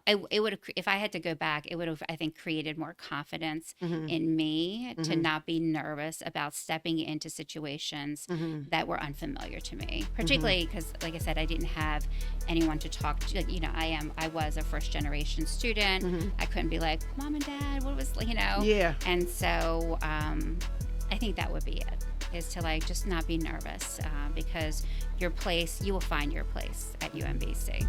it would have, if I had to go back, it would have, I think, created more confidence Mm-hmm. in me to Mm-hmm. not be nervous about stepping into situations Mm-hmm. that were unfamiliar to me, Mm-hmm. particularly because, like I said, I didn't have anyone to talk to. Like, I was a first generation student. Mm-hmm. I couldn't be like, Mom and Dad, what was, Yeah. and so I think that would be it, is to like just not be nervous, because you will find your place at UMBC.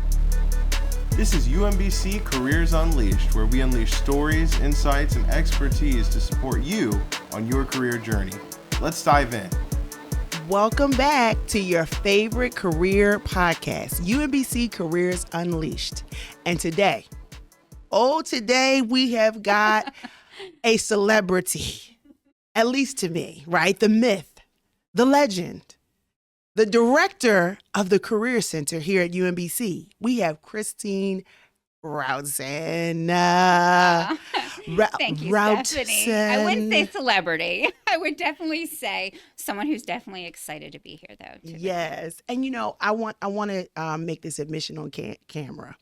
This is UMBC Careers Unleashed, where we unleash stories, insights, and expertise to support you on your career journey. Let's dive in. Welcome back to your favorite career podcast, UMBC Careers Unleashed. And today we have got a celebrity, at least to me, right? The myth, the legend, the director of the Career Center here at UMBC. We have Christine Routzahn. Thank you, Stephanie. I wouldn't say celebrity. I would definitely say someone who's definitely excited to be here, though. Yes, and I want to make this admission on camera,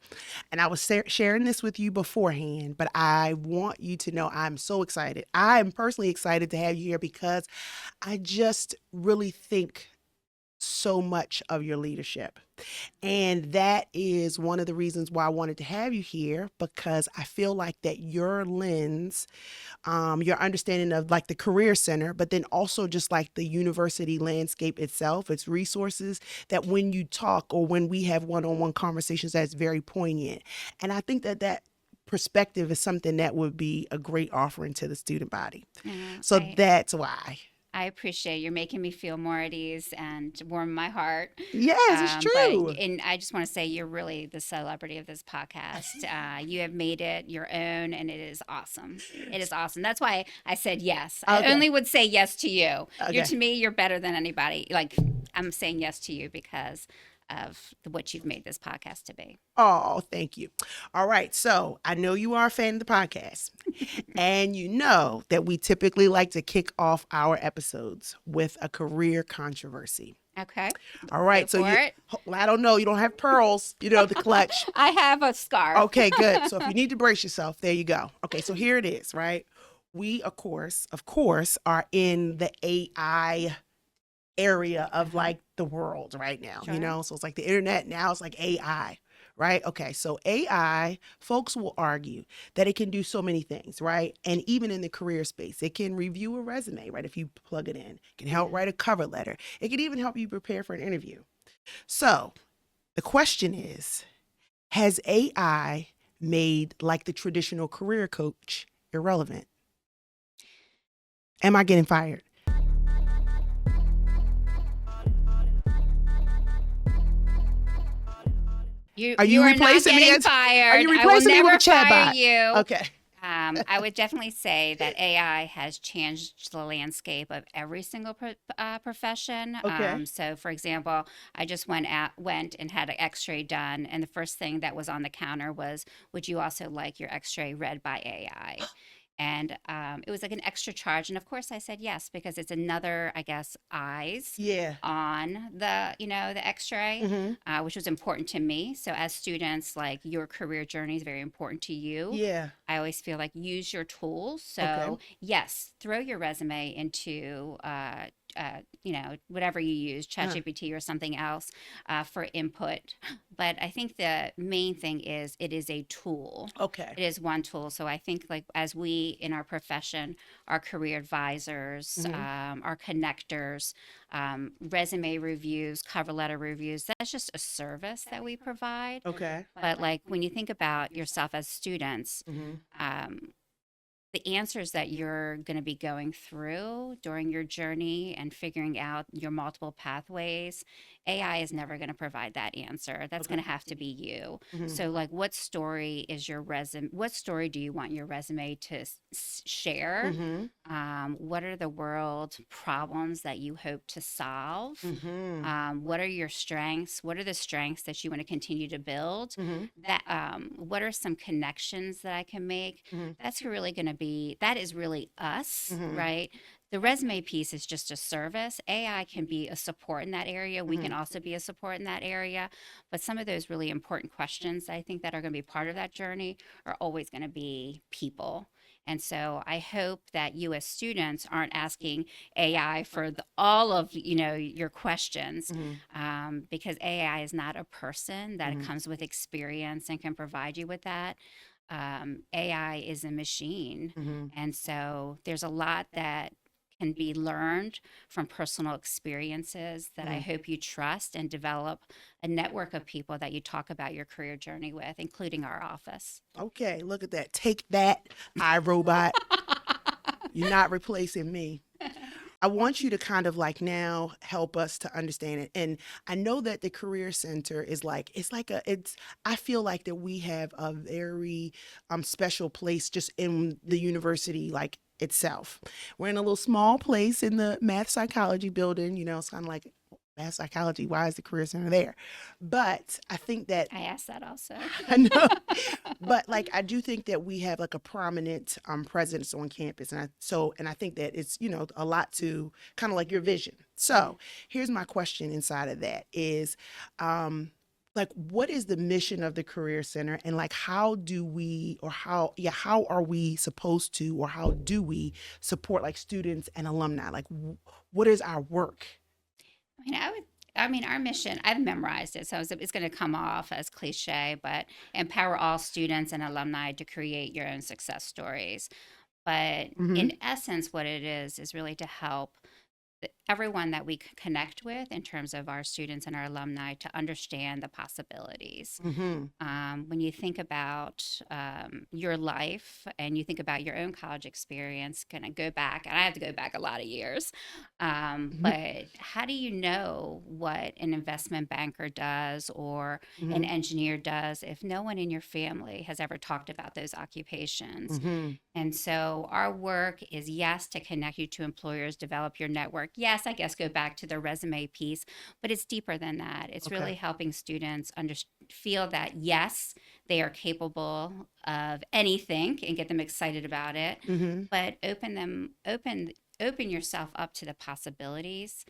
and I was sharing this with you beforehand, but I want you to know I'm so excited. I'm personally excited to have you here because I just really think so much of your leadership. And that is one of the reasons why I wanted to have you here, because I feel like that your lens, your understanding of like the Career Center, but then also just like the university landscape itself, its resources, that when you talk or when we have one-on-one conversations, that's very poignant. And I think that perspective is something that would be a great offering to the student body. So that's why. I appreciate you're making me feel more at ease and warm my heart. Yes, it's true. And I just want to say you're really the celebrity of this podcast. You have made it your own, and it is awesome. It is awesome. That's why I said yes. Okay. I only would say yes to you. Okay. To me, you're better than anybody. Like, I'm saying yes to you because of what you've made this podcast to be. Oh, thank you. All right. So I know you are a fan of the podcast, and you know that we typically like to kick off our episodes with a career controversy. Okay. All right. Go for it. I don't know. You don't have pearls, the clutch. I have a scarf. Okay, good. So if you need to brace yourself, there you go. Okay. So here it is, right? We, of course, are in the AI area of like the world right now, Sure. So it's like the internet now, it's like AI, right? Okay, so AI, folks will argue that it can do so many things, right? And even in the career space, it can review a resume, right? If you plug it in, it can help write a cover letter. It can even help you prepare for an interview. So the question is, has AI made like the traditional career coach irrelevant? Am I getting fired? Are you replacing me? Fired. Are you replacing me with a chatbot? You. Okay. I would definitely say that AI has changed the landscape of every single profession. Okay. So, for example, I just went and had an X-ray done, and the first thing that was on the counter was, "Would you also like your X-ray read by AI?" And it was like an extra charge. And of course I said yes, because it's another, I guess, eyes on the, the X-ray, which was important to me. So as students, like, your career journey is very important to you. Yeah. I always feel like use your tools. So yes, throw your resume into, whatever you use, ChatGPT or something else for input. But I think the main thing is it is a tool. Okay. It is one tool. So I think, like, as we in our profession, our career advisors, our connectors, resume reviews, cover letter reviews, that's just a service that we provide. Okay. But like when you think about yourself as students, the answers that you're going to be going through during your journey and figuring out your multiple pathways, AI is never going to provide that answer. That's going to have to be you. So, like, what story is your resume? What story do you want your resume to share? What are the world problems that you hope to solve? What are your strengths? What are the strengths that you want to continue to build? What are some connections that I can make? That's really going to be, that is really us, right? the resume piece is just a service. AI can be a support in that area. We can also be a support in that area. But some of those really important questions I think that are going to be part of that journey are always going to be people. And so I hope that you as students aren't asking AI for all of your questions, because AI is not a person, that it comes with experience and can provide you with that. AI is a machine. And so there's a lot that can be learned from personal experiences that I hope you trust, and develop a network of people that you talk about your career journey with, including our office. Okay, look at that. Take that, iRobot. You're not replacing me. I want you to kind of like now help us to understand it. And I know that the Career Center is I feel like that we have a very special place just in the university, like itself. We're in a little small place in the math psychology building, it's kind of like math psychology. Why is the Career Center there? But I think that I asked that also. I know, but like I do think that we have like a prominent presence on campus, and I think that it's a lot to kind of like your vision. So here's my question inside of that is, like, what is the mission of the Career Center, and like how are we supposed to, or how do we support like students and alumni? Like, what is our work? Our mission, I've memorized it, so it's going to come off as cliche, but empower all students and alumni to create your own success stories. But in essence, what it is really to help everyone that we connect with in terms of our students and our alumni to understand the possibilities. When you think about your life and you think about your own college experience, can I go back? And I have to go back a lot of years. But how do you know what an investment banker does or an engineer does if no one in your family has ever talked about those occupations? And so our work is, yes, to connect you to employers, develop your network. Yes, I guess go back to the resume piece, but it's deeper than that. It's really helping students feel that, yes, they are capable of anything and get them excited about it, but open yourself up to the possibilities.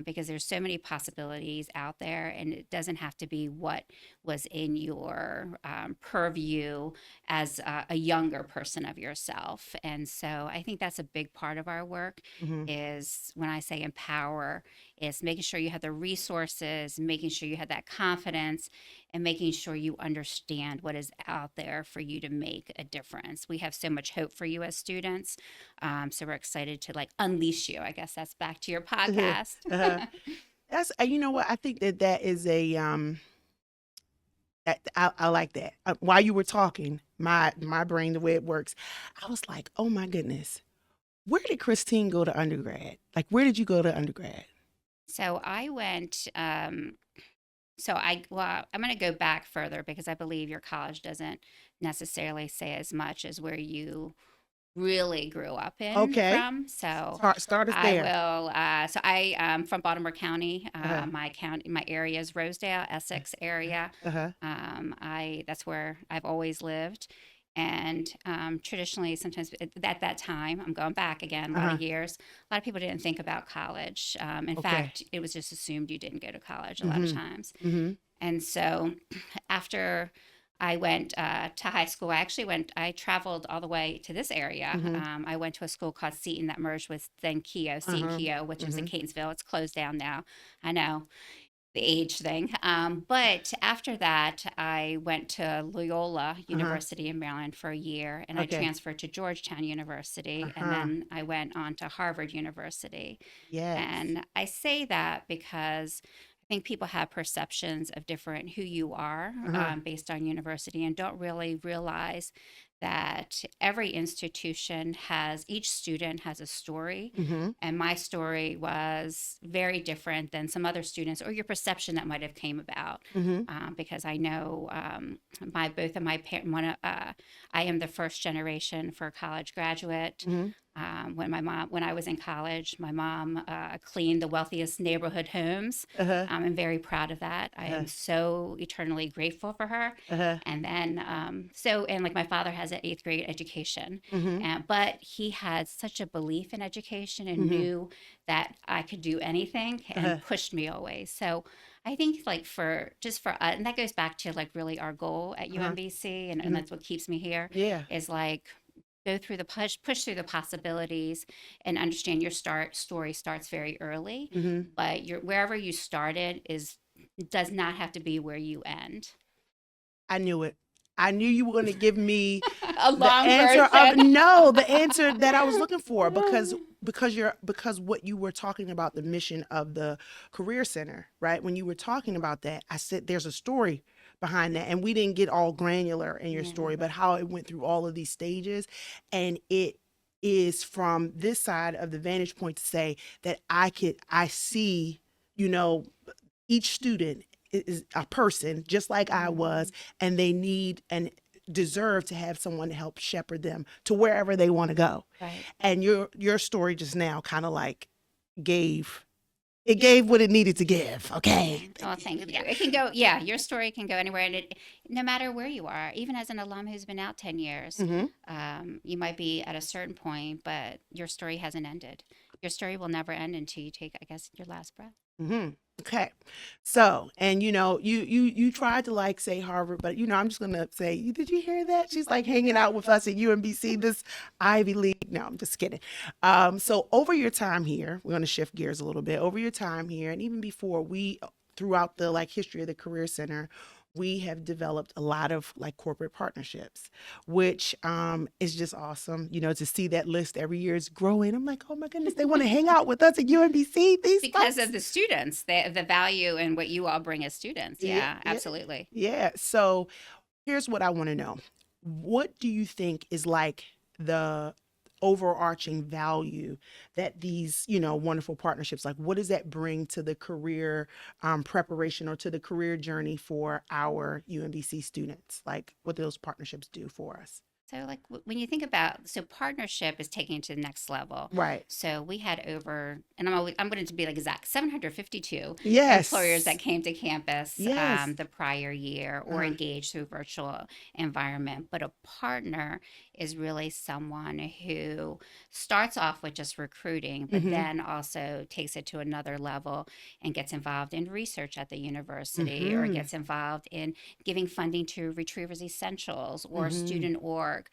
Because there's so many possibilities out there, and it doesn't have to be what was in your purview as a younger person of yourself. And so I think that's a big part of our work is, when I say empower, is making sure you have the resources, making sure you have that confidence, and making sure you understand what is out there for you to make a difference. We have so much hope for you as students. So we're excited to like unleash you. I guess that's back to your podcast. That's, what, I think that is a, I like that. While you were talking, my brain, the way it works, I was like, oh my goodness, where did Christine go to undergrad? Like, where did you go to undergrad? So I went, I'm going to go back further because I believe your college doesn't necessarily say as much as where you really grew up from. So start us there. I will. So I am from Baltimore County. My area is Rosedale, Essex area. That's where I've always lived. And traditionally, sometimes at that time, I'm going back again a lot of years, a lot of people didn't think about college. In fact, it was just assumed you didn't go to college a lot of times. And so after I went to high school, I traveled all the way to this area. I went to a school called Seton that merged with then Keough, Keough, which is in Catonsville. It's closed down now. I know. The age thing. But after that, I went to Loyola University in Maryland for a year, and I transferred to Georgetown University, and then I went on to Harvard University. And I say that because I think people have perceptions of who you are based on university, and don't really realize that every institution each student has a story. And my story was very different than some other students, or your perception that might have came about. Because I know both of my parents, I am the first generation for a college graduate. When I was in college, my mom cleaned the wealthiest neighborhood homes. Uh-huh. I'm very proud of that. I Uh-huh. am so eternally grateful for her. Uh-huh. And then, and like my father has an eighth grade education, Mm-hmm. but he had such a belief in education and Mm-hmm. knew that I could do anything Uh-huh. and pushed me always. So I think like and that goes back to like really our goal at Uh-huh. UMBC, and Mm-hmm. that's what keeps me here Yeah. is like go through the push through the possibilities and understand your story starts very early, Mm-hmm. but your wherever you started is does not have to be where you end. I knew it. I knew you were going to give me A the long answer of version. no, the answer that I was looking for because what you were talking about, the mission of the Career Center, right? When you were talking about that, I said there's a story behind that, and we didn't get all granular in your Yeah. story, but how it went through all of these stages, and it is from this side of the vantage point to say that I see, you know, each student is a person just like I was, and they need and deserve to have someone to help shepherd them to wherever they want to go. Right. And your story just now kind of like gave gave what it needed to give. Okay. Oh, thank you. Yeah, it can go. Yeah, your story can go anywhere, and no matter where you are, even as an alum who's been out 10 years, Mm-hmm. you might be at a certain point, but your story hasn't ended. Your story will never end until you take, I guess, your last breath. Mm-hmm. Okay. So, and you tried to like say Harvard, but I'm just gonna say, did you hear that? She's like hanging out with us at UMBC, this Ivy League. No, I'm just kidding. So over your time here, we're gonna shift gears a little bit. Over your time here, and even before throughout the like history of the Career Center, we have developed a lot of like corporate partnerships, which is just awesome. To see that list every year is growing. I'm like, oh my goodness, they want to hang out with us at UMBC. These Because folks. of the students, the value and what you all bring as students. Yeah, Yeah, absolutely. yeah. So here's what I want to know. What do you think is like the overarching value that these, wonderful partnerships, like what does that bring to the career preparation or to the career journey for our UMBC students? Like what do those partnerships do for us? So, like when you think about, so partnership is taking it to the next level. Right. So we had over, and I'm going to be like exact, 752 employers that Yes. came to campus Yes. the prior year or Uh-huh. engaged through virtual environment. But a partner is really someone who starts off with just recruiting, but Mm-hmm. then also takes it to another level and gets involved in research at the university or Mm-hmm. gets involved in giving funding to Retrievers Essentials or Mm-hmm. student org.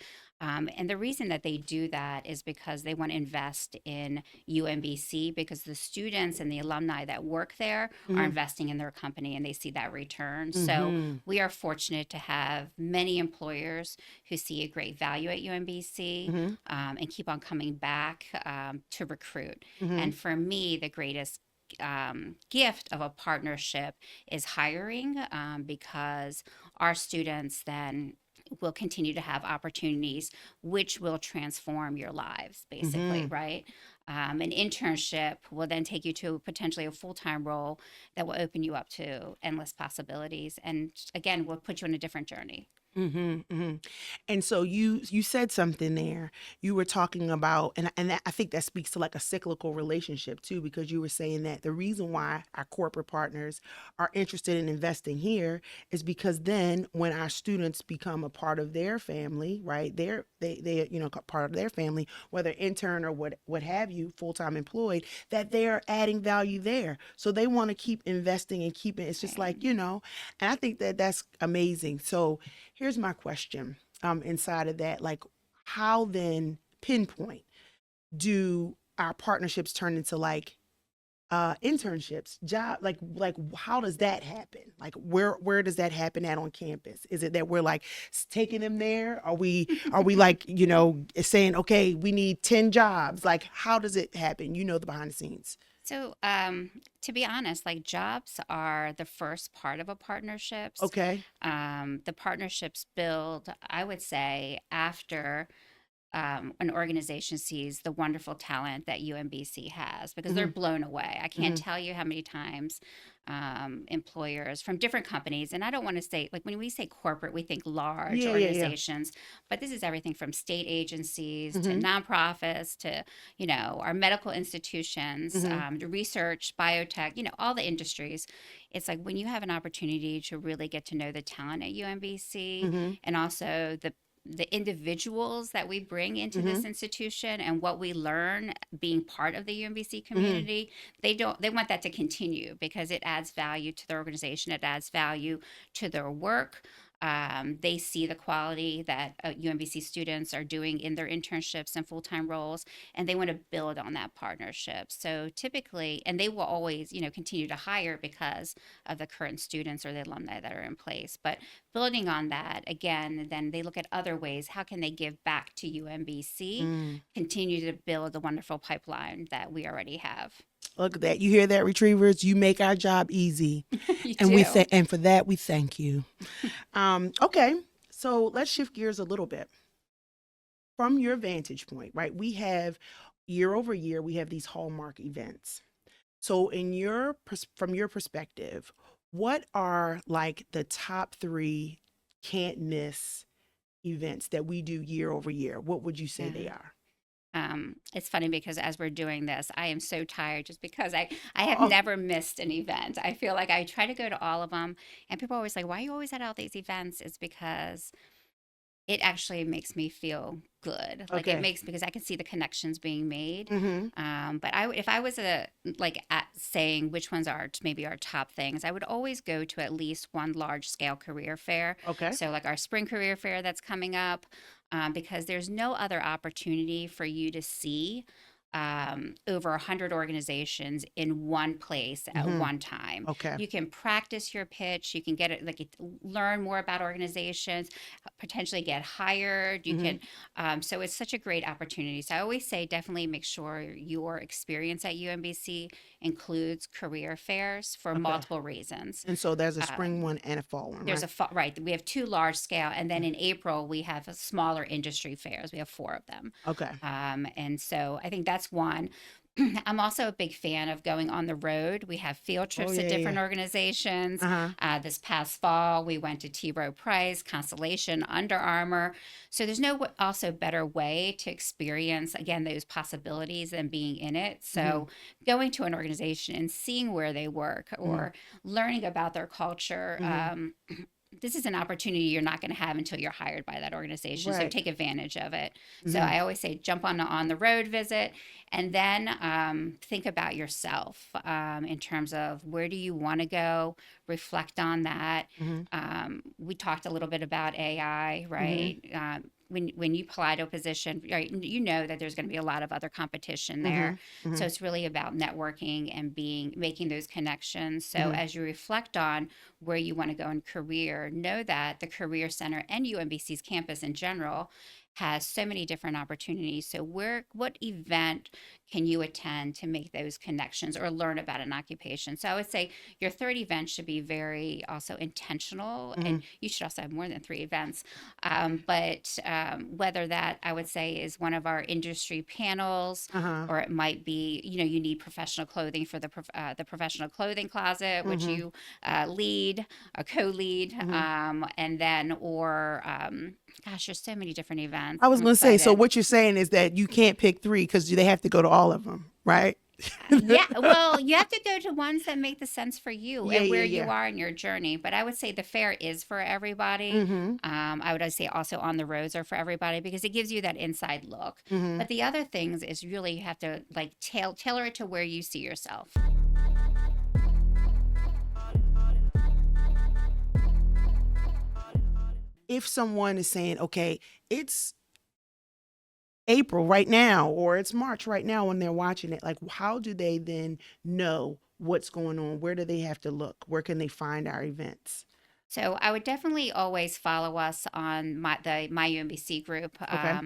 And the reason that they do that is because they want to invest in UMBC because the students and the alumni that work there are Mm-hmm. investing in their company and they see that return. So Mm-hmm. we are fortunate to have many employers who see a great value at UMBC Mm-hmm. and keep on coming back to recruit. Mm-hmm. And for me, the greatest gift of a partnership is hiring because our students then will continue to have opportunities which will transform your lives basically, Mm-hmm. right? An internship will then take you to potentially a full-time role that will open you up to endless possibilities and again will put you on a different journey. Mm-hmm, mm-hmm. And so you said something there. You were talking about, and I think that speaks to like a cyclical relationship too, because you were saying that the reason why our corporate partners are interested in investing here is because then when our students become a part of their family, right? They part of their family, whether intern or what have you, full time employed, that they are adding value there. So they want to keep investing and keeping. It's just Right. like and I think that that's amazing. So here's my question inside of that. Like, how then pinpoint do our partnerships turn into like internships, job, like how does that happen? Like where does that happen at on campus? Is it that we're like taking them there? Are we like, saying, okay, we need 10 jobs? Like how does it happen? The behind the scenes. So, to be honest, like jobs are the first part of a partnerships. Okay. The partnerships build, I would say, after an organization sees the wonderful talent that UMBC has, because they're blown away. I can't tell you how many times employers from different companies, and I don't want to say, like, when we say corporate, we think large organizations, but this is everything from state agencies to nonprofits to, our medical institutions, to research, biotech, all the industries. It's like when you have an opportunity to really get to know the talent at UMBC and also the individuals that we bring into this institution and what we learn being part of the UMBC community, they want that to continue, because it adds value to their organization. It adds value to their work. They see the quality that UMBC students are doing in their internships and full-time roles, and they want to build on that partnership. So typically, and they will always, continue to hire because of the current students or the alumni that are in place. But building on that, again, then they look at other ways. How can they give back to UMBC, continue to build the wonderful pipeline that we already have? Look at that. You hear that, Retrievers? You make our job easy. You and do. and for that, we thank you. Okay. So let's shift gears a little bit. From your vantage point, right? We have year over year, we have these hallmark events. So from your perspective, what are like the top 3 can't miss events that we do year over year? What would you say they are? It's funny because as we're doing this, I am so tired just because I have never missed an event. I feel like I try to go to all of them, and people are always like, why are you always at all these events? It's because it actually makes me feel good. Like because I can see the connections being made. But if I was saying which ones are maybe our top things, I would always go to at least one large scale career fair. Okay. So like our spring career fair that's coming up, because there's no other opportunity for you to see over 100 organizations in one place at one time. Okay. You can practice your pitch. You can get it, learn more about organizations, potentially get hired. You can, so it's such a great opportunity. So I always say, definitely make sure your experience at UMBC includes career fairs for multiple reasons. And so there's a spring one and a fall one, There's right? right. We have 2 large scale, and then in April we have a smaller industry fairs. We have 4 of them. Okay. And so I think that's one. I'm also a big fan of going on the road. We have field trips to different organizations. This past fall, we went to T. Rowe Price, Constellation, Under Armour. So there's no also better way to experience, again, those possibilities than being in it. So going to an organization and seeing where they work or learning about their culture, this is an opportunity you're not going to have until you're hired by that organization. So take advantage of it. So I always say jump on the road visit, and then think about yourself in terms of where do you want to go, reflect on that. We talked a little bit about AI, right? When you apply to a position, right, you know that there's going to be a lot of other competition there. So it's really about networking and making those connections. So as you reflect on where you want to go in career, know that the Career Center and UMBC's campus in general has so many different opportunities. So what event can you attend to make those connections or learn about an occupation? So I would say your third event should be very also intentional, and you should also have more than 3 events. But whether that, I would say, is one of our industry panels, or it might be, you need professional clothing for the professional clothing closet, which you lead, a co-lead, and then, gosh, there's so many different events. I was going to say, so what you're saying is that you can't pick 3 because they have to go to all of them, right? Yeah, well, you have to go to ones that make the sense for you and where you are in your journey. But I would say the fair is for everybody. I would say also on the roads are for everybody because it gives you that inside look. But the other things is really you have to tailor it to where you see yourself. If someone is saying, okay, it's April right now, or it's March right now when they're watching it, like how do they then know what's going on? Where do they have to look? Where can they find our events? So I would definitely always follow us on my UMBC group Okay.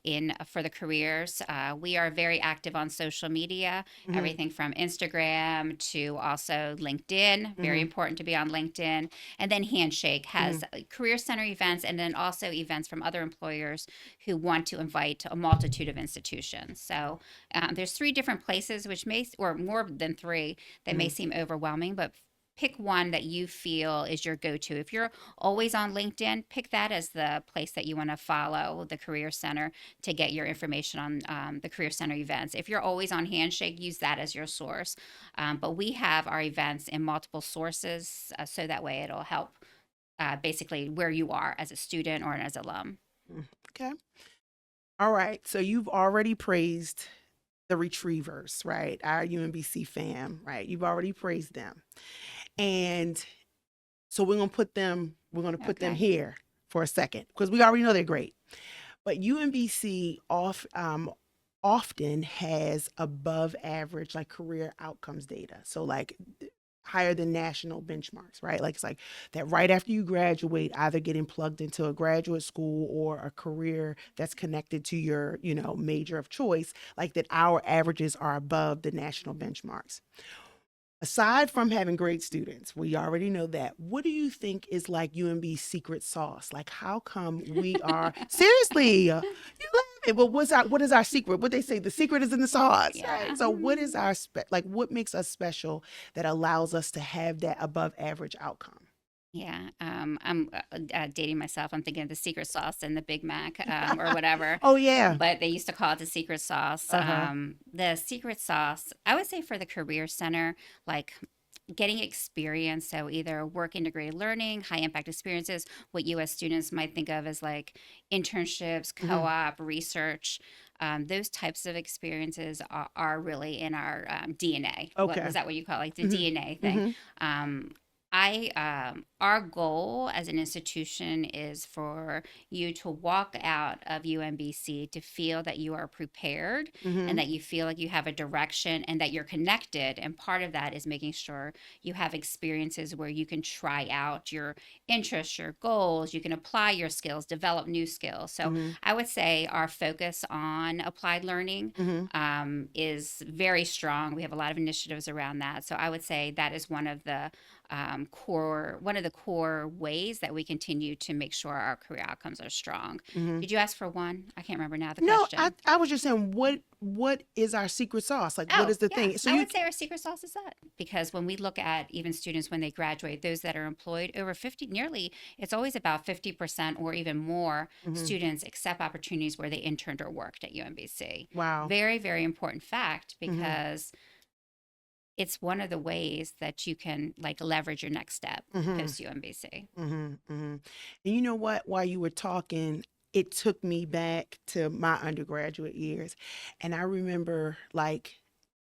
in for the careers. We are very active on social media, Mm-hmm. everything from Instagram to also LinkedIn. Very Mm-hmm. important to be on LinkedIn. And then Handshake Mm-hmm. has Career Center events, and then also events from other employers who want to invite a multitude of institutions. So there's three different places, which may, or more than three, that may Mm-hmm. seem overwhelming, but pick one that you feel is your go-to. If you're always on LinkedIn, pick that as the place that you want to follow the Career Center to get your information on the Career Center events. If you're always on Handshake, use that as your source. But we have our events in multiple sources, so that way it'll help basically where you are as a student or as alum. Okay. All right. So you've already praised the Retrievers, right? Our UMBC fam, right? You've already praised them. And so we're gonna put them Okay. here for a second because we already know they're great. But UMBC often has above average like career outcomes data. So like higher than national benchmarks, right? Like it's like that right after you graduate, either getting plugged into a graduate school or a career that's connected to your, major of choice, like that our averages are above the national benchmarks. Aside from having great students, we already know that. What do you think is like UMB's secret sauce? Like, how come we are seriously? You laughing? Well, what is our secret? What they say, the secret is in the sauce, Yeah. right? So, what is our like? What makes us special that allows us to have that above average outcome? Yeah, I'm dating myself. I'm thinking of the secret sauce and the Big Mac or whatever, Oh yeah. but they used to call it the secret sauce. Uh huh. The secret sauce, I would say for the Career Center, like getting experience. So either work integrated learning, high impact experiences, what US students might think of as like internships, Hmm. co-op, research. Those types of experiences are really in our DNA. What Okay. was that? What you call it? Like the Hmm. DNA thing? Hmm. Um, our goal as an institution is for you to walk out of UMBC to feel that you are prepared and Hmm. that you feel like you have a direction and that you're connected. And part of that is making sure you have experiences where you can try out your interests, your goals, you can apply your skills, develop new skills. So Hmm. I would say our focus on applied learning Hmm. is very strong. We have a lot of initiatives around that. So I would say that is one of the core ways that we continue to make sure our career outcomes are strong. Hmm. Did you ask for one? I can't remember now the No, I, question. I was just saying, what is our secret sauce? Like, what Oh, is the yeah. thing? So I you, would say our secret sauce is that because when we look at even students when they graduate, those that are employed over 50, nearly, it's always about 50% or even more Mhm. students accept opportunities where they interned or worked at UMBC. Wow. Very, very important fact Mhm. because it's one of the ways that you can like leverage your next step Mhm. post UMBC. Mhm. Mhm. And you know what? While you were talking, it took me back to my undergraduate years, and I remember like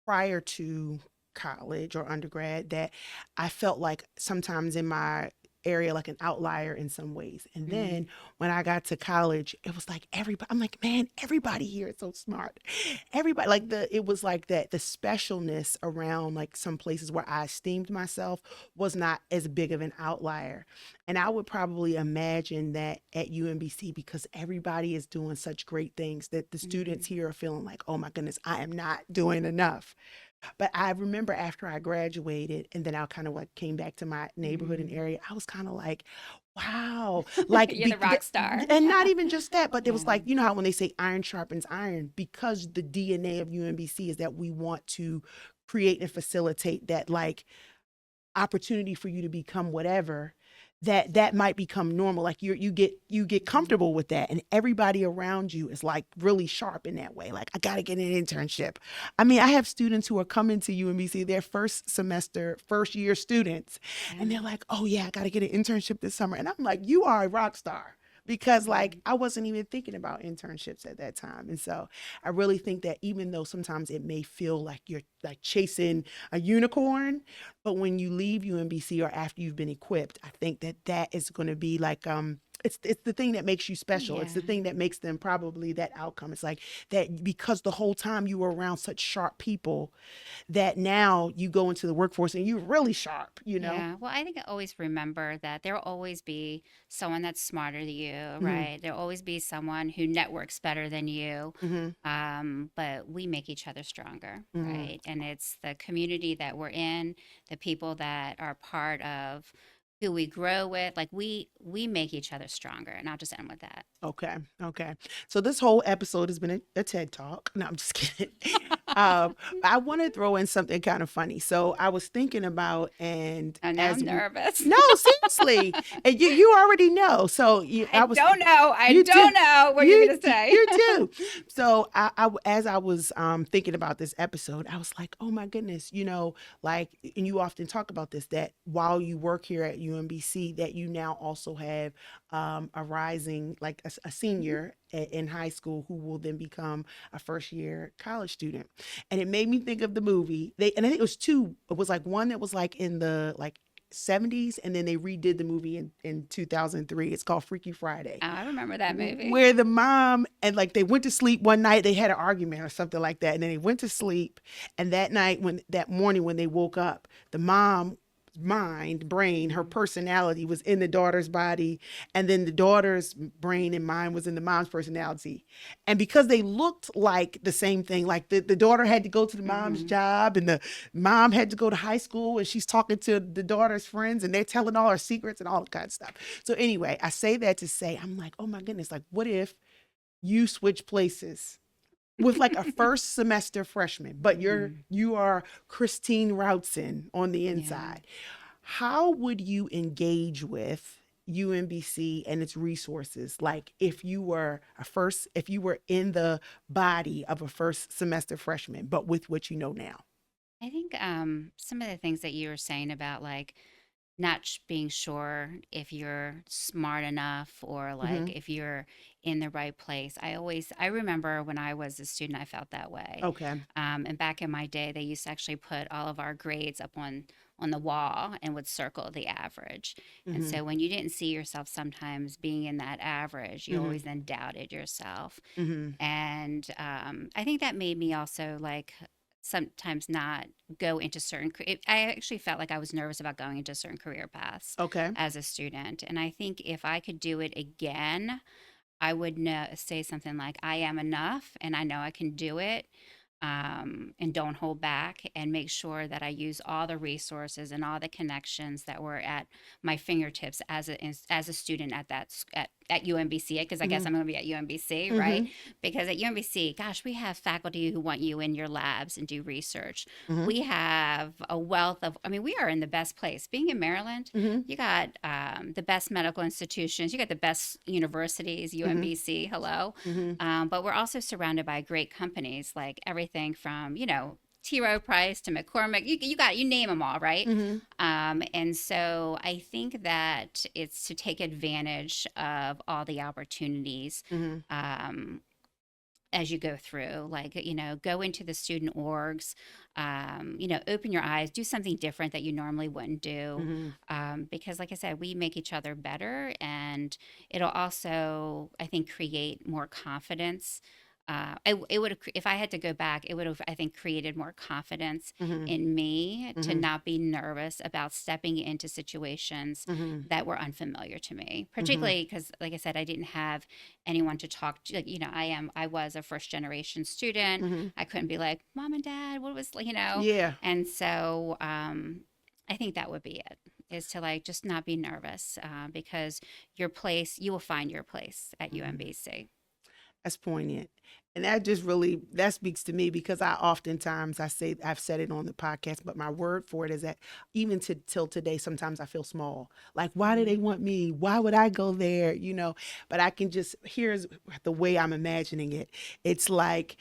prior to college or undergrad that I felt like sometimes in my area like an outlier in some ways. And Mm. then when I got to college, it was like everybody, I'm like, man, everybody here is so smart. Everybody like it was like that the specialness around like some places where I esteemed myself was not as big of an outlier. And I would probably imagine that at UMBC because everybody is doing such great things that the students Mhm. here are feeling like, oh my goodness, I am not doing enough. But I remember after I graduated and then I kind of like came back to my neighborhood and Mm. area, I was kind of like, wow, like, You're the rock star. and not Yeah. even just that, but it was Yeah. like, you know how when they say iron sharpens iron, because the DNA of UMBC is that we want to create and facilitate that like opportunity for you to become whatever that might become normal like you get Mhm. comfortable with that and everybody around you is like really sharp in that way like I got to get an internship. I mean I have students who are coming to UMBC their first semester first year students and they're Yeah. like oh yeah I got to get an internship this summer and I'm like you are a rock star because like Mhm. I wasn't even thinking about internships at that time. And so I really think that even though sometimes it may feel like you're like chasing a unicorn, but when you leave UMBC or after you've been equipped, I think that that is going to be like it's the thing that makes you special. It's the Yeah. thing that makes them probably that outcome. It's like that because the whole time you were around such sharp people that now you go into the workforce and you're really sharp, you know? Yeah. Well, I think I always remember that there'll always be someone that's smarter than you, Hmm. right? There'll always be someone who networks better than you. Hmm. But we make each other stronger, Hmm. right? And it's the community that we're in, the people that are part of who we grow with. Like we make each other stronger. And I'll just end with that. Okay. Okay. So this whole episode has been a TED talk. No, I'm just kidding. I want to throw in something kind of funny. So I was thinking about, and Oh, now I'm nervous. no, seriously, and you already know. So I don't know. I you don't do. know what you're going to say. You do. So as I was thinking about this episode, I was like, oh my goodness, like, and you often talk about this, that while you work here at UMBC, that you now also have a rising, like a senior in high school who will then become a first year college student. And it made me think of the movie. And I think it was two. It was like one that was like in the like 70s, and then they redid the movie in 2003. It's called Freaky Friday. Oh, I remember that movie. Where the mom and like they went to sleep one night, they had an argument or something like that, and then they went to sleep. And that morning when they woke up, the mom brain, her personality was in the daughter's body, and then the daughter's brain and mind was in the mom's personality. And because they looked like the same thing, like the daughter had to go to the mom's job, and the mom had to go to high school, and she's talking to the daughter's friends, and they're telling all her secrets and all that kind of stuff. So anyway, I say that to say, I'm like, oh my goodness, like what if you switch places with like a first semester freshman, but you are Christine Routzahn on the inside. How would you engage with UMBC and its resources? Like if you were in the body of a first semester freshman, but with what you know now. I think some of the things that you were saying about like not being sure if you're smart enough or like if you're in the right place. I remember when I was a student, I felt that way. Okay. And back in my day, they used to actually put all of our grades up on the wall and would circle the average. And so when you didn't see yourself sometimes being in that average, you always then doubted yourself. And I think that made me also like sometimes not go into I actually felt like I was nervous about going into certain career paths Okay. as a student. And I think if I could do it again, I would say something like, I am enough and I know I can do it. And don't hold back, and make sure that I use all the resources and all the connections that were at my fingertips as a student at UMBC, because I guess I'm going to be at UMBC, right? Because at UMBC, gosh, we have faculty who want you in your labs and do research. We have a wealth of, I mean, we are in the best place. Being in Maryland, you got the best medical institutions, you got the best universities, UMBC, hello. But we're also surrounded by great companies, like everything from, T. Rowe Price to McCormick, you name them all, right? And so I think that it's to take advantage of all the opportunities as you go through, like, go into the student orgs, open your eyes, do something different that you normally wouldn't do. Because like I said, we make each other better, and it'll also, I think, create more confidence. It would have, if I had to go back, it would have, I think, created more confidence in me to not be nervous about stepping into situations that were unfamiliar to me, particularly because, like I said, I didn't have anyone to talk to. Like, I was a first generation student. I couldn't be like, Mom and Dad, what was, Yeah. And so I think that would be it, is to like just not be nervous, because you will find your place at UMBC. That's poignant. And that speaks to me, because I've said it on the podcast, but my word for it is that even till today, sometimes I feel small. Like, why do they want me? Why would I go there? But here's the way I'm imagining it. It's like,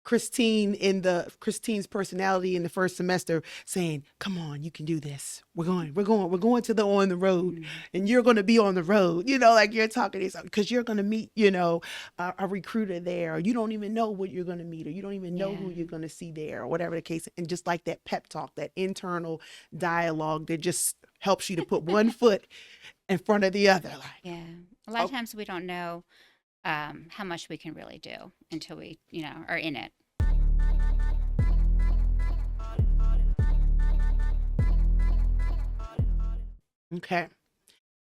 Christine's personality in the first semester saying, come on, you can do this. We're going on the road, and you're going to be on the road, like you're talking to, because you're going to meet, a recruiter there, or you don't even know what you're going to meet, or you don't even know who you're going to see there, or whatever the case. And just like that pep talk, that internal dialogue that just helps you to put one foot in front of the other. Like, Yeah. A lot of times we don't know how much we can really do until we, are in it. okay.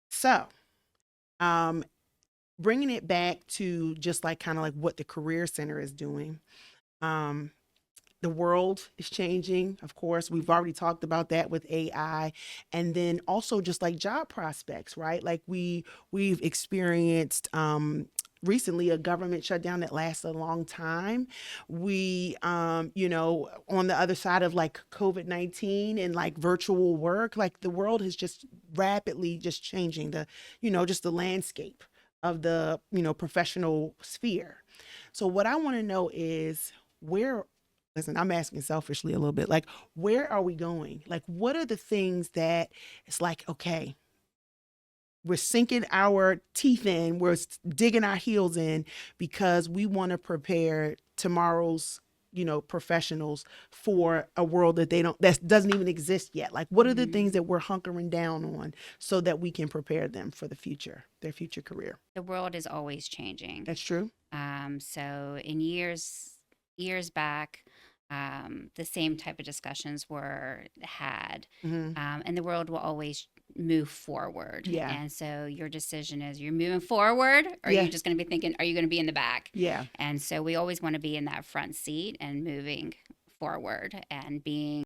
So, bringing it back to just like kind of like what the Career Center is doing. The world is changing. Of course, we've already talked about that with AI, and then also just like job prospects, right? Like we've experienced recently a government shutdown that lasted a long time. We, on the other side of like COVID-19 and like virtual work, like the world is just rapidly just changing just the landscape of the, professional sphere. So what I want to know is listen, I'm asking selfishly a little bit, like, where are we going? Like, what are the things that it's like, okay, we're sinking our teeth in, we're digging our heels in because we want to prepare tomorrow's, professionals for a world that that doesn't even exist yet. Like, what are the things that we're hunkering down on so that we can prepare them for the future, their future career? The world is always changing. That's true. So in years back, the same type of discussions were had, and the world will always move forward. Yeah. And so your decision is, you're moving forward, or Yeah. you're just going to be thinking, are you going to be in the back? Yeah. And so we always want to be in that front seat and moving forward and being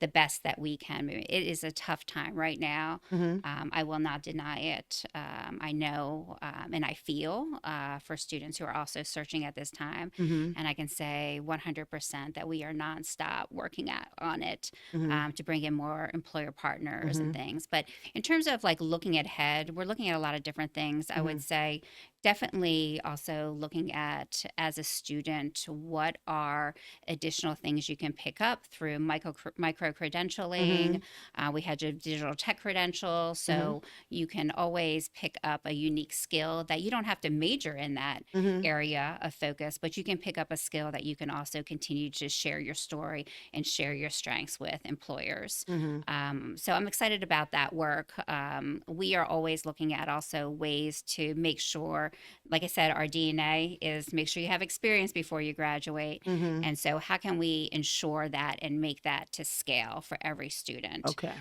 the best that we can move. It is a tough time right now. I will not deny it. I know and I feel for students who are also searching at this time. And I can say 100% that we are nonstop working on it to bring in more employer partners and things. But in terms of like looking ahead, we're looking at a lot of different things. I would say definitely also looking at, as a student, what are additional things you can pick up through micro credentialing. We had your digital tech credential, so you can always pick up a unique skill that you don't have to major in that area of focus, but you can pick up a skill that you can also continue to share your story and share your strengths with employers. So I'm excited about that work. We are always looking at also ways to make sure, like I said, our DNA is make sure you have experience before you graduate. And so how can we ensure that and make that to scale for every student? Okay.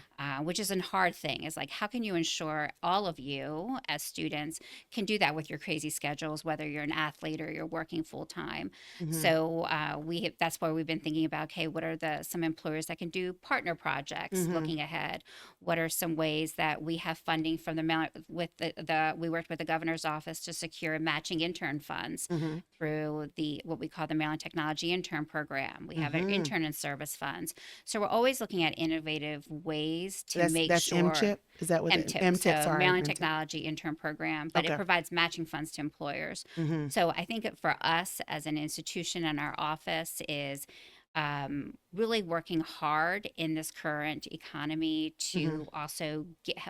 Which is a hard thing. Is like, how can you ensure all of you as students can do that with your crazy schedules, whether you're an athlete or you're working full time? So that's why we've been thinking about, okay, what are some employers that can do partner projects looking ahead? What are some ways that we have funding from we worked with the governor's office to secure matching intern funds through what we call the Maryland Technology Intern Program. We have an intern and service funds. So we're always looking at innovative ways to make that's sure. MTIP? Is that what MTIP, so sorry, Maryland MTIP. Technology Intern Program, but it provides matching funds to employers. So I think for us as an institution and our office is really working hard in this current economy to also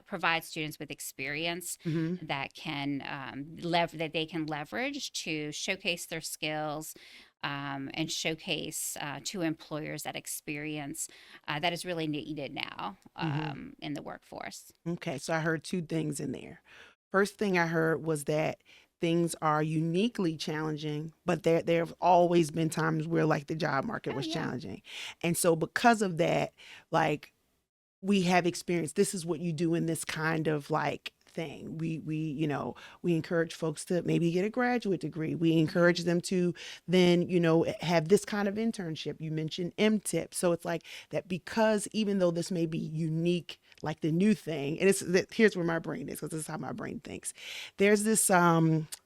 provide students with experience that can that they can leverage to showcase their skills and showcase to employers that experience that is really needed now in the workforce. Okay, so I heard two things in there. First thing I heard was that things are uniquely challenging, but there have always been times where like the job market was challenging. And so because of that, like we have experienced, this is what you do in this kind of like thing. We encourage folks to maybe get a graduate degree. We encourage them to then, have this kind of internship. You mentioned MTIP. So it's like that, because even though this may be unique, like the new thing, and here's where my brain is, because this is how my brain thinks. There's this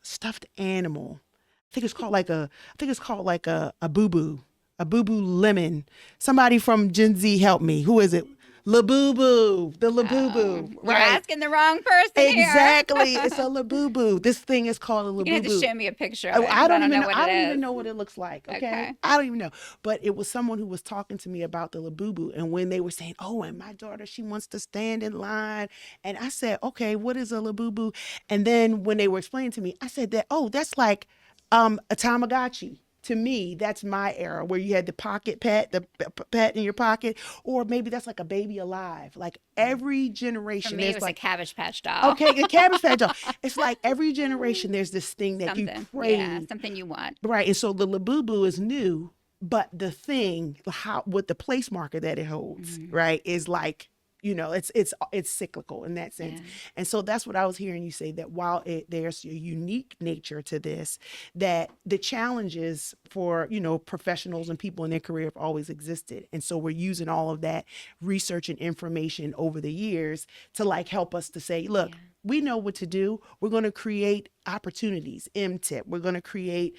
stuffed animal. I think it's called like a boo-boo lemon. Somebody from Gen Z help me. Who is it? Labubu, the Labubu. You're asking the wrong person Exactly. It's a Labubu. This thing is called a Labubu. You have to show me a picture of it. I don't even know know what it looks like. Okay? I don't even know. But it was someone who was talking to me about the Labubu, and when they were saying, "Oh, and my daughter, she wants to stand in line," and I said, "Okay, what is a Labubu?" And then when they were explaining to me, I said that, "Oh, that's like a Tamagotchi to me, that's my era where you had the pocket pet, the pet in your pocket, or maybe that's like a baby alive. Like every generation, For me, there's it was like, a Cabbage Patch doll. okay, the Cabbage Patch doll. It's like every generation, there's this thing that you crave. Yeah, something you want. Right. And so the Labubu is new, but the thing, with the place marker that it holds, right, is like, it's cyclical in that sense. Yeah. And so that's what I was hearing you say, that while there's a unique nature to this, that the challenges for, professionals and people in their career have always existed. And so we're using all of that research and information over the years to like help us to say, look, we know what to do. We're going to create opportunities, MTIP. We're going to create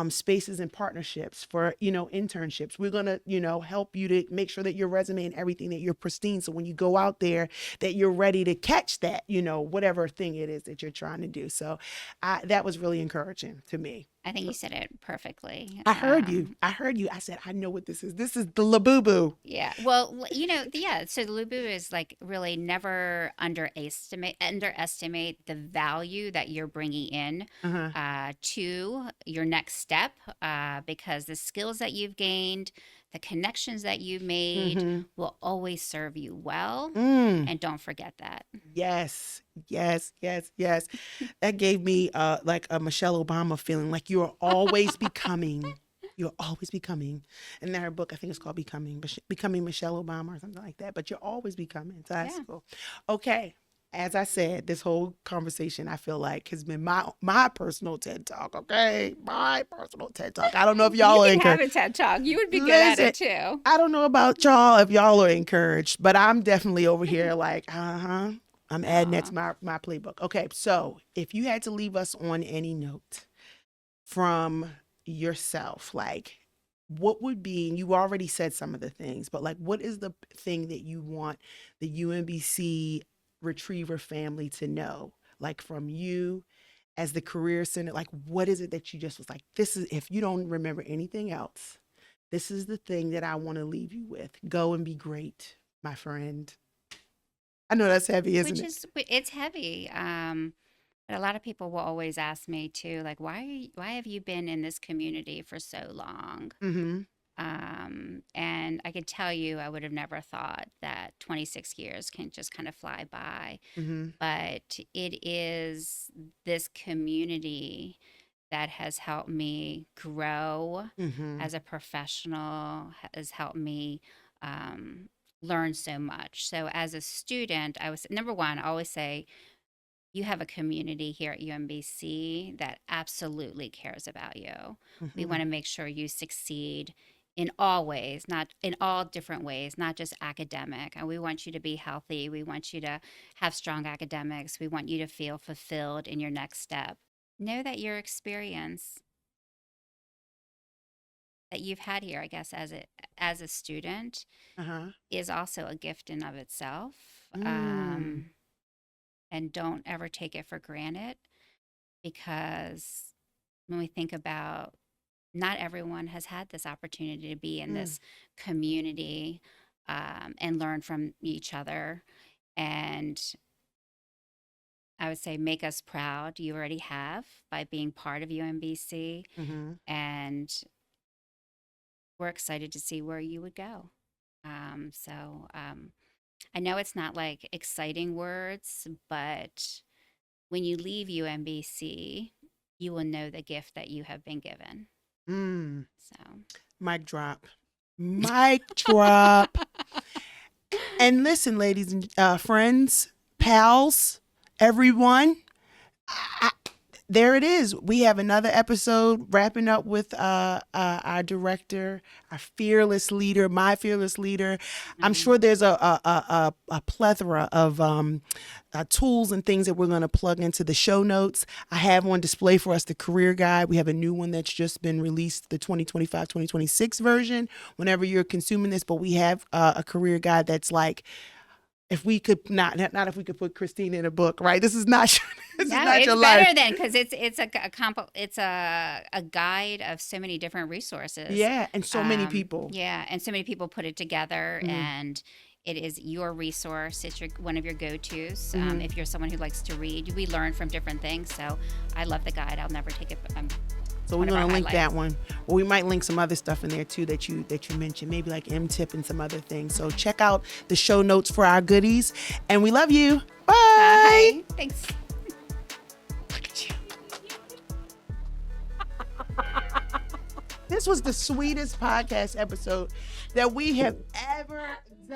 spaces and partnerships for, internships. We're going to, help you to make sure that your resume and everything, that you're pristine. So when you go out there, that you're ready to catch that, whatever thing it is that you're trying to do. So that was really encouraging to me. I think you said it perfectly. I heard you. I said, I know what this is. This is the Labubu. Yeah. Well, so the Labubu is like really never underestimate the value that you're bringing in to your next step, because the skills that you've gained, the connections that you've made will always serve you well. And don't forget that. Yes. That gave me like a Michelle Obama feeling, like you're always becoming. You're always becoming. And in her book, I think it's called Becoming Michelle Obama or something like that. But you're always becoming. So that's cool. Okay. As I said, this whole conversation, I feel like, has been my personal TED Talk, okay? My personal TED Talk. I don't know if y'all are encouraged. You can have a TED Talk. You would be good at it, too. I don't know about y'all, if y'all are encouraged, but I'm definitely over here like, I'm adding that to my playbook. Okay, so if you had to leave us on any note from yourself, like, what would be, and you already said some of the things, but like, what is the thing that you want the UMBC Retriever family to know, like from you as the Career Center? Like, what is it that you just was like, this is, if you don't remember anything else, this is the thing that I want to leave you with. Go and be great, my friend. I know that's heavy, isn't it? It's heavy. But a lot of people will always ask me too, like, why have you been in this community for so long? And I could tell you, I would have never thought that 26 years can just kind of fly by. But it is this community that has helped me grow as a professional, has helped me learn so much. So as a student, number one, I always say, you have a community here at UMBC that absolutely cares about you. We want to make sure you succeed in all ways, not in all different ways, not just academic. And we want you to be healthy. We want you to have strong academics. We want you to feel fulfilled in your next step. Know that your experience that you've had here, I guess, as a student, is also a gift in of itself. And don't ever take it for granted, because when we think about, not everyone has had this opportunity to be in this community and learn from each other. And I would say, make us proud. You already have, by being part of UMBC. And we're excited to see where you would go. I know it's not like exciting words, but when you leave UMBC, you will know the gift that you have been given. So, mic drop. Mic drop. And listen, ladies and friends, pals, everyone, there it is. We have another episode wrapping up with our director, our fearless leader, my fearless leader. I'm sure there's a plethora of tools and things that we're going to plug into the show notes. I have on display for us the career guide. We have a new one that's just been released, the 2025-2026 version, whenever you're consuming this. But we have a career guide that's like, if we could not if we could put Christine in a book, right? This is not it's your life. Better than, because it's a guide of so many different resources. Yeah, and so many people. Yeah, and so many people put it together, and it is your resource. It's one of your go-tos. If you're someone who likes to read, we learn from different things. So I love the guide. I'll never take it. So we're One of going our to link that highlights. one. Well, we might link some other stuff in there too that you mentioned, maybe like M-Tip and some other things. So check out the show notes for our goodies. And we love you. Bye. Bye. Thanks. This was the sweetest podcast episode that we have ever